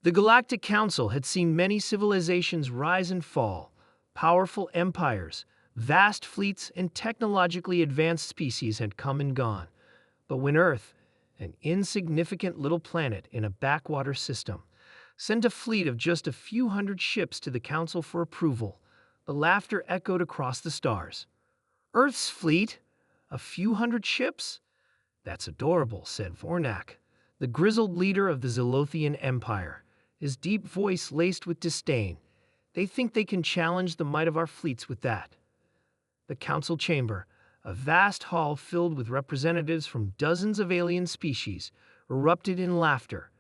The Galactic Council had seen many civilizations rise and fall, powerful empires, vast fleets, and technologically advanced species had come and gone. But when Earth, an insignificant little planet in a backwater system, sent a fleet of just a few hundred ships to the Council for approval, the laughter echoed across the stars. Earth's fleet? A few hundred ships? That's adorable, said Vornak, the grizzled leader of the Zolothian Empire, his deep voice laced with disdain. They think they can challenge the might of our fleets with that. The council chamber, a vast hall filled with representatives from dozens of alien species, erupted in laughter.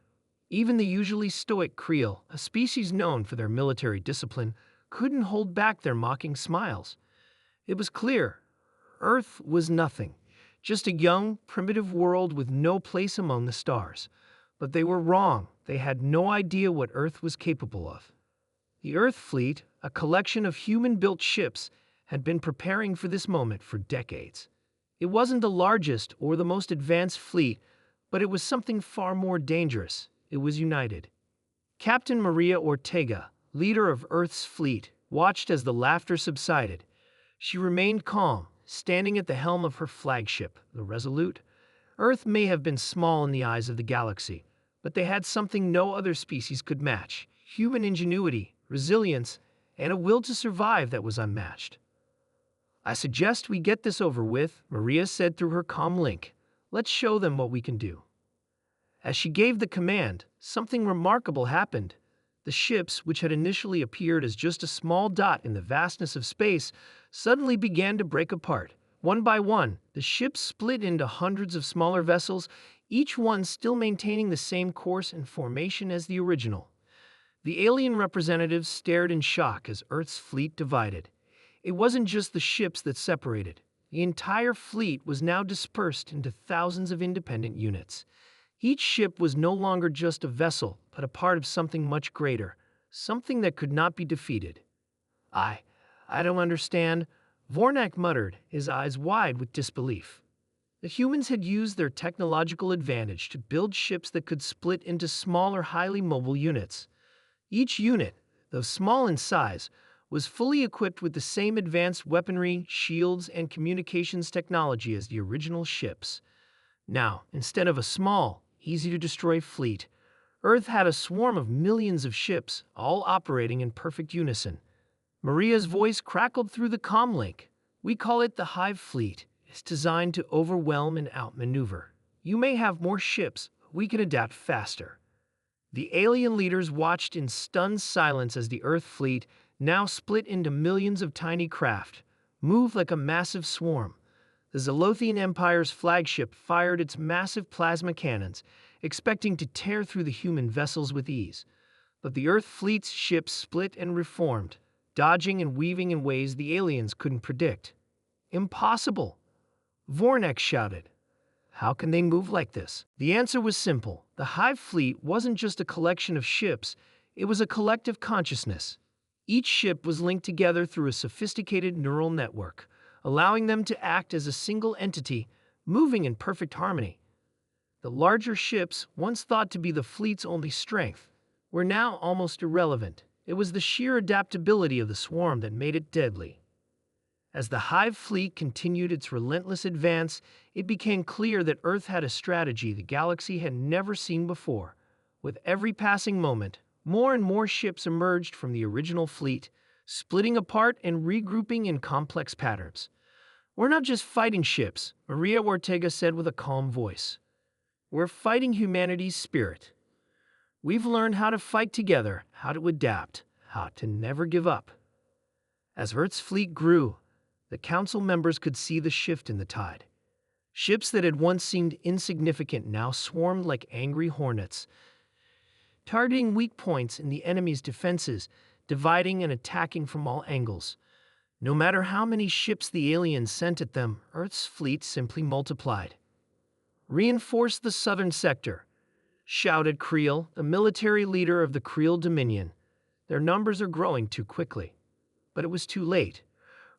Even the usually stoic Creel, a species known for their military discipline, couldn't hold back their mocking smiles. It was clear, Earth was nothing, just a young, primitive world with no place among the stars. But they were wrong. They had no idea what Earth was capable of. The Earth Fleet, a collection of human-built ships, had been preparing for this moment for decades. It wasn't the largest or the most advanced fleet, but it was something far more dangerous. It was united. Captain Maria Ortega, leader of Earth's fleet, watched as the laughter subsided. She remained calm, standing at the helm of her flagship, the Resolute. Earth may have been small in the eyes of the galaxy, but they had something no other species could match: human ingenuity, resilience, and a will to survive that was unmatched. I suggest we get this over with, Maria said through her comm link. Let's show them what we can do. As she gave the command, something remarkable happened. The ships, which had initially appeared as just a small dot in the vastness of space, suddenly began to break apart. One by one, the ships split into hundreds of smaller vessels, each one still maintaining the same course and formation as the original. The alien representatives stared in shock as Earth's fleet divided. It wasn't just the ships that separated. The entire fleet was now dispersed into thousands of independent units. Each ship was no longer just a vessel, but a part of something much greater, something that could not be defeated. I don't understand, Vornak muttered, his eyes wide with disbelief. The humans had used their technological advantage to build ships that could split into smaller, highly mobile units. Each unit, though small in size, was fully equipped with the same advanced weaponry, shields, and communications technology as the original ships. Now, instead of a small, easy-to-destroy fleet, Earth had a swarm of millions of ships, all operating in perfect unison. Maria's voice crackled through the comm link. We call it the Hive Fleet. It's designed to overwhelm and outmaneuver. You may have more ships, but we can adapt faster. The alien leaders watched in stunned silence as the Earth Fleet, now split into millions of tiny craft, moved like a massive swarm. The Zolothian Empire's flagship fired its massive plasma cannons, expecting to tear through the human vessels with ease. But the Earth Fleet's ships split and reformed, dodging and weaving in ways the aliens couldn't predict. Impossible! Vornak shouted. How can they move like this? The answer was simple. The Hive Fleet wasn't just a collection of ships, it was a collective consciousness. Each ship was linked together through a sophisticated neural network, allowing them to act as a single entity, moving in perfect harmony. The larger ships, once thought to be the fleet's only strength, were now almost irrelevant. It was the sheer adaptability of the swarm that made it deadly. As the Hive Fleet continued its relentless advance, it became clear that Earth had a strategy the galaxy had never seen before. With every passing moment, more and more ships emerged from the original fleet, splitting apart and regrouping in complex patterns. We're not just fighting ships, Maria Ortega said with a calm voice. We're fighting humanity's spirit. We've learned how to fight together, how to adapt, how to never give up. As Earth's fleet grew, the council members could see the shift in the tide. Ships that had once seemed insignificant now swarmed like angry hornets, targeting weak points in the enemy's defenses, dividing and attacking from all angles. No matter how many ships the aliens sent at them, Earth's fleet simply multiplied. Reinforce the southern sector, shouted Creel, the military leader of the Creel Dominion. Their numbers are growing too quickly. But it was too late.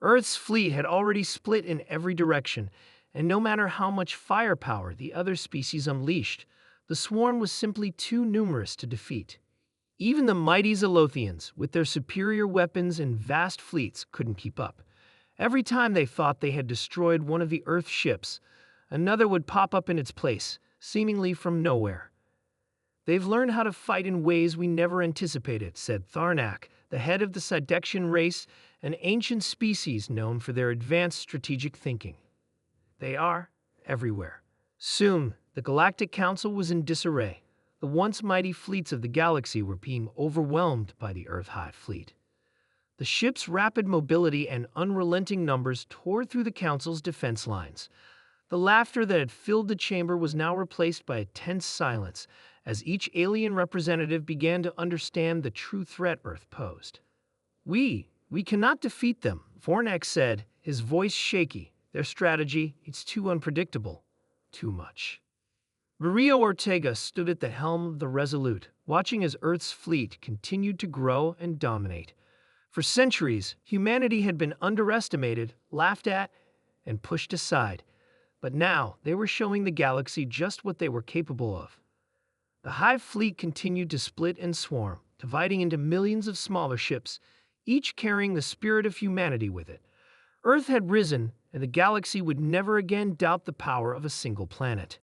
Earth's fleet had already split in every direction, and no matter how much firepower the other species unleashed, the swarm was simply too numerous to defeat. Even the mighty Zolothians, with their superior weapons and vast fleets, couldn't keep up. Every time they thought they had destroyed one of the Earth's ships, another would pop up in its place, seemingly from nowhere. "They've learned how to fight in ways we never anticipated," said Tharnak, the head of the Sidexian race, an ancient species known for their advanced strategic thinking. "They are everywhere." Soon, the Galactic Council was in disarray. The once mighty fleets of the galaxy were being overwhelmed by the Earth-Hive fleet. The ship's rapid mobility and unrelenting numbers tore through the Council's defense lines. The laughter that had filled the chamber was now replaced by a tense silence as each alien representative began to understand the true threat Earth posed. We cannot defeat them," Vornak said, his voice shaky. "Their strategy, it's too unpredictable. Too much." Maria Ortega stood at the helm of the Resolute, watching as Earth's fleet continued to grow and dominate. For centuries, humanity had been underestimated, laughed at, and pushed aside. But now, they were showing the galaxy just what they were capable of. The Hive fleet continued to split and swarm, dividing into millions of smaller ships, each carrying the spirit of humanity with it. Earth had risen, and the galaxy would never again doubt the power of a single planet.